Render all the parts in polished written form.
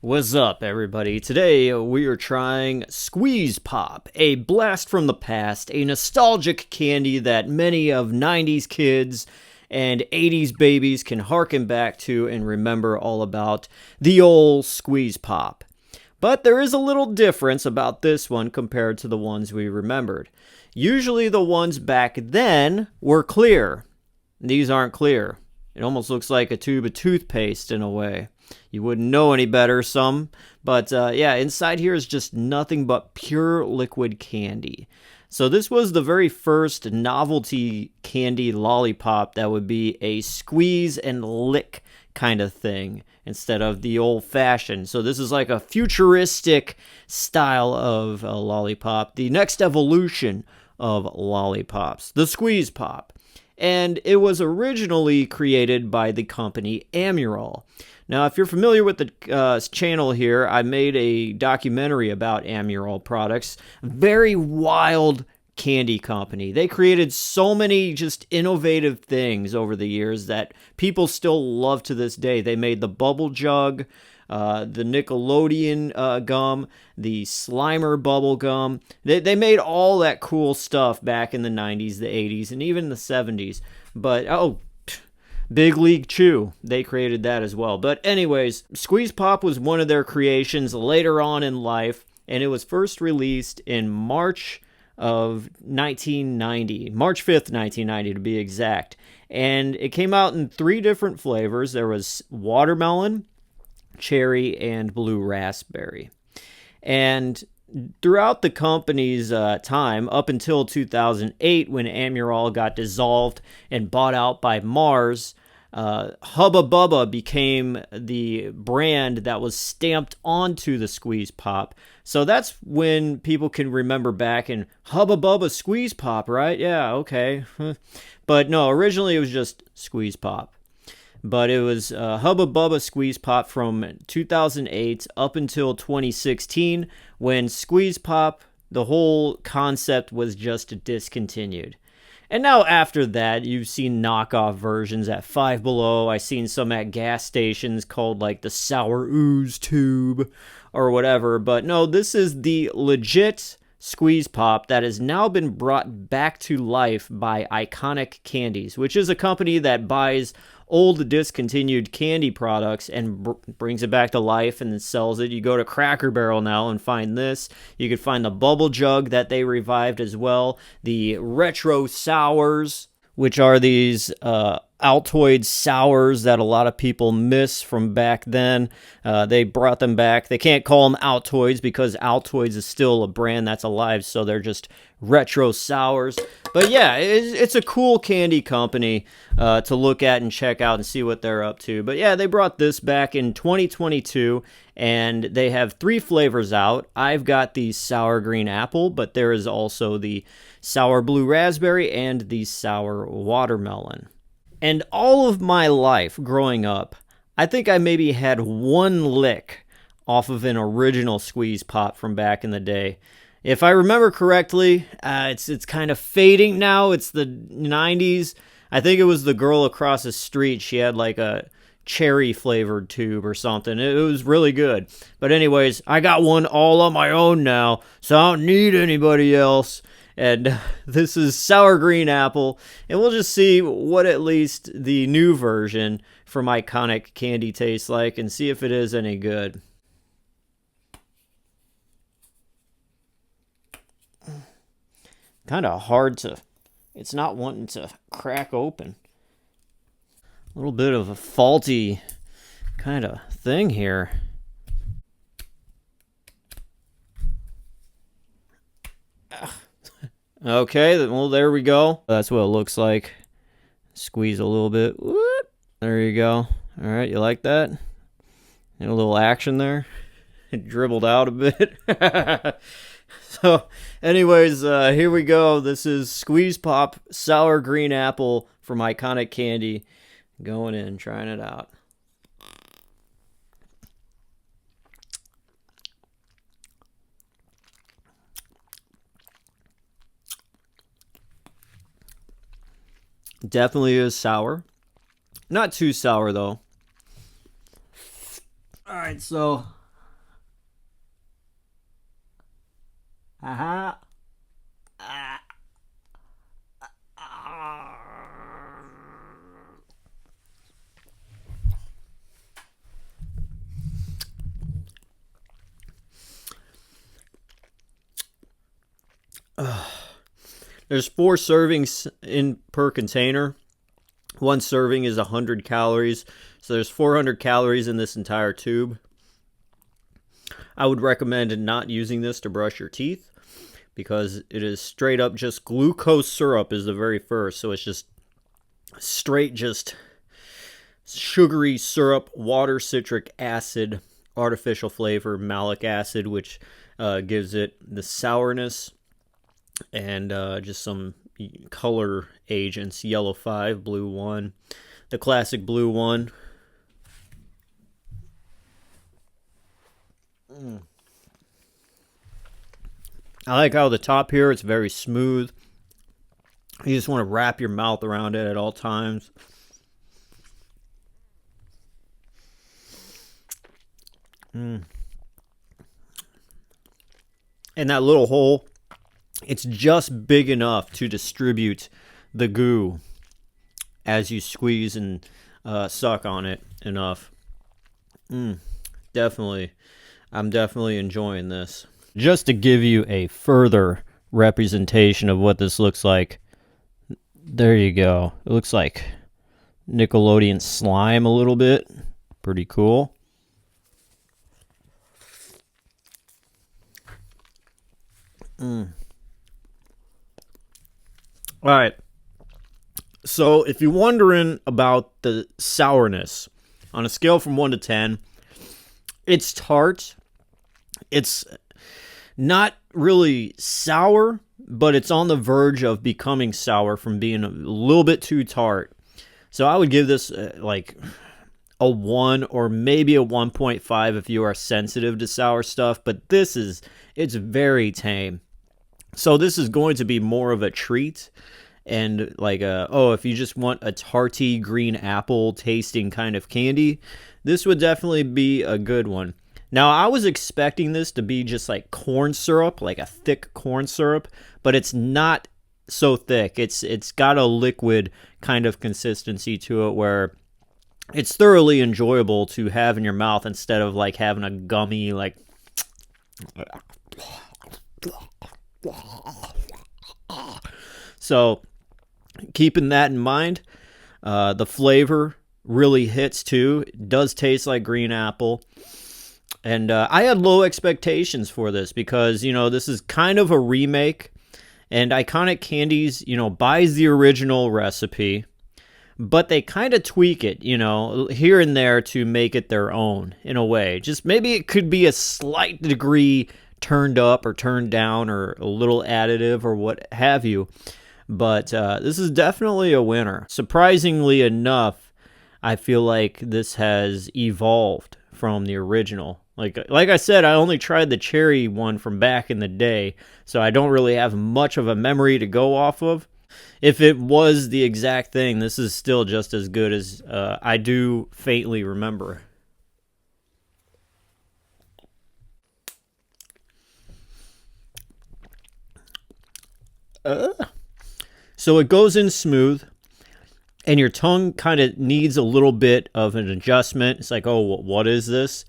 What's up, everybody? Today we are trying Squeeze Pop, a blast from the past, a nostalgic candy that many of 90s kids and 80s babies can harken back to and remember all about the old Squeeze Pop. But there is a little difference about this one compared to the ones we remembered. Usually the ones back then were clear. These aren't clear. It almost looks like a tube of toothpaste in a way. You wouldn't know any better, but yeah, inside here is just nothing but pure liquid candy. So this was the very first novelty candy lollipop that would be a squeeze and lick kind of thing instead of the old-fashioned. So this is like a futuristic style of a lollipop, the next evolution of lollipops, the Squeeze Pop. And it was originally created by the company Amurol. Now, if you're familiar with the channel here, I made a documentary about Amurol products. Very wild candy company. They created so many just innovative things over the years that people still love to this day. They made the Bubble Jug, the Nickelodeon gum, the Slimer bubble gum. They made all that cool stuff back in the 90s, the 80s, and even the 70s. But, Big League Chew, they created that as well. But anyways, Squeeze Pop was one of their creations later on in life, and it was first released in March of 1990, March 5th, 1990 to be exact. And it came out in 3 different flavors. There was watermelon, cherry, and blue raspberry. And throughout the company's time, up until 2008, when Amurol got dissolved and bought out by Mars, Hubba Bubba became the brand that was stamped onto the Squeeze Pop. So that's when people can remember back and Hubba Bubba Squeeze Pop, right? Yeah, okay. But no, originally it was just Squeeze Pop. But it was Hubba Bubba Squeeze Pop from 2008 up until 2016 when Squeeze Pop, the whole concept was just discontinued. And now after that, you've seen knockoff versions at Five Below. I've seen some at gas stations called like the Sour Ooze Tube or whatever. But no, this is the legit Squeeze Pop that has now been brought back to life by Iconic Candies, which is a company that buys old discontinued candy products and brings it back to life and then sells it. You go to Cracker Barrel now and find this. You could find the Bubble Jug that they revived as well. The Retro Sours, which are these Altoid sours that a lot of people miss from back then. They brought them back. They can't call them Altoids because Altoids is still a brand that's alive, so they're just Retro Sours. But yeah, it's a cool candy company to look at and check out and see what they're up to. But yeah, they brought this back in 2022, and they have 3 flavors out. I've got the sour green apple, but there is also the sour blue raspberry and the sour watermelon. And all of my life growing up, I think I maybe had 1 lick off of an original Squeeze Pop from back in the day. If I remember correctly, it's kind of fading now. It's the 90s. I think it was the girl across the street. She had like a cherry flavored tube or something. It was really good. But anyways, I got one all on my own now, so I don't need anybody else. And this is sour green apple, and we'll just see what at least the new version from Iconic Candy tastes like and see if it is any good. Kind of hard to, it's not wanting to crack open. A little bit of a faulty kind of thing here. Okay, well, there we go. That's what it looks like. Squeeze a little bit. Whoop. There you go. All right, you like that? And a little action there. It dribbled out a bit. So, anyways, here we go. This is Squeeze Pop Sour Green Apple from Iconic Candy. Going in, trying it out. Definitely is sour. Not too sour, though. Alright, so Haha. There's 4 servings in per container. One serving is 100 calories. So there's 400 calories in this entire tube. I would recommend not using this to brush your teeth because it is straight up just glucose syrup is the very first. So it's just straight just sugary syrup, water, citric acid, artificial flavor, malic acid, which gives it the sourness, and just some color agents, yellow 5, blue 1, the classic blue 1. I like how the top here, it's very smooth. You just want to wrap your mouth around it at all times. And that little hole, it's just big enough to distribute the goo as you squeeze and suck on it enough. Definitely. I'm definitely enjoying this. Just to give you a further representation of what this looks like, there you go. It looks like Nickelodeon slime a little bit. Pretty cool. All right. So if you're wondering about the sourness, on a scale from 1 to 10, it's tart. It's not really sour, but it's on the verge of becoming sour from being a little bit too tart. So I would give this like a 1 or maybe a 1.5 if you are sensitive to sour stuff, but it's very tame. So this is going to be more of a treat, and like if you just want a tarty green apple tasting kind of candy, this would definitely be a good one. Now, I was expecting this to be just like corn syrup, like a thick corn syrup, but it's not so thick. It's got a liquid kind of consistency to it where it's thoroughly enjoyable to have in your mouth instead of like having a gummy like. So, keeping that in mind, the flavor really hits too. It does taste like green apple. And I had low expectations for this because, this is kind of a remake. And Iconic Candies, buys the original recipe, but they kind of tweak it, here and there to make it their own in a way. Just maybe it could be a slight degree turned up or turned down or a little additive or what have you. But this is definitely a winner. Surprisingly enough, I feel like this has evolved from the original. Like I said, I only tried the cherry one from back in the day, so I don't really have much of a memory to go off of. If it was the exact thing, this is still just as good as I do faintly remember. So it goes in smooth, and your tongue kind of needs a little bit of an adjustment. It's like, oh, what is this?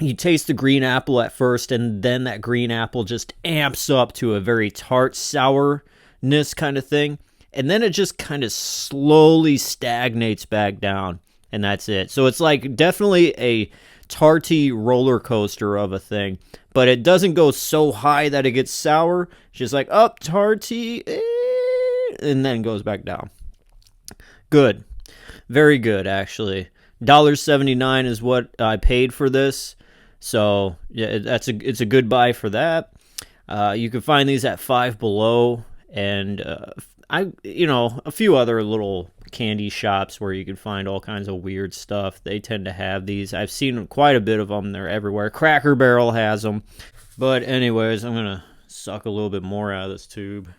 You taste the green apple at first, and then that green apple just amps up to a very tart sourness kind of thing. And then it just kind of slowly stagnates back down, and that's it. So it's like definitely a tarty roller coaster of a thing. But it doesn't go so high that it gets sour. It's just like, up, tarty, and then goes back down. Good. Very good, actually. $1.79 is what I paid for this. So yeah, it's a good buy for that. You can find these at Five Below, and a few other little candy shops where you can find all kinds of weird stuff. They tend to have these. I've seen quite a bit of them. They're everywhere. Cracker Barrel has them. But anyways, I'm gonna suck a little bit more out of this tube.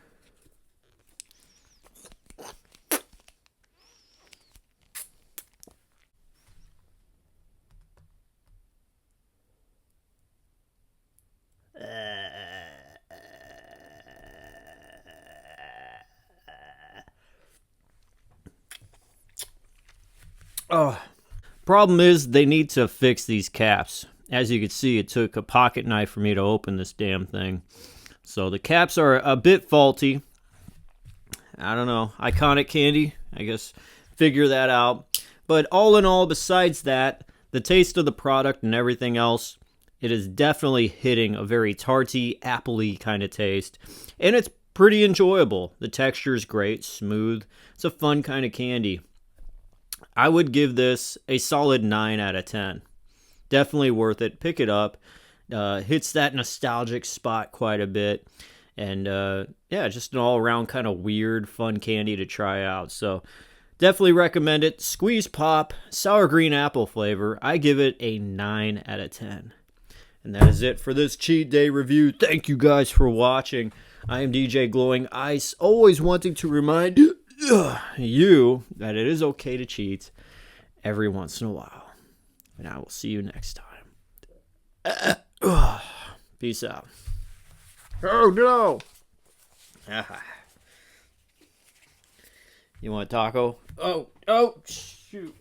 Problem is, they need to fix these caps. As you can see, it took a pocket knife for me to open this damn thing. So the caps are a bit faulty. I don't know. Iconic candy, I guess. Figure that out. But all in all, besides that, the taste of the product and everything else, it is definitely hitting a very tarty, appley kind of taste. And it's pretty enjoyable. The texture is great, smooth. It's a fun kind of candy. I would give this a solid 9 out of 10. Definitely worth it. Pick it up. Hits that nostalgic spot quite a bit. And yeah, just an all-around kind of weird, fun candy to try out. So definitely recommend it. Squeeze Pop, sour green apple flavor. I give it a 9 out of 10. And that is it for this cheat day review. Thank you guys for watching. I am DJ Glowing Ice, always wanting to remind you that it is okay to cheat every once in a while. And I will see you next time. Peace out. Oh no! You want a taco? Oh, shoot.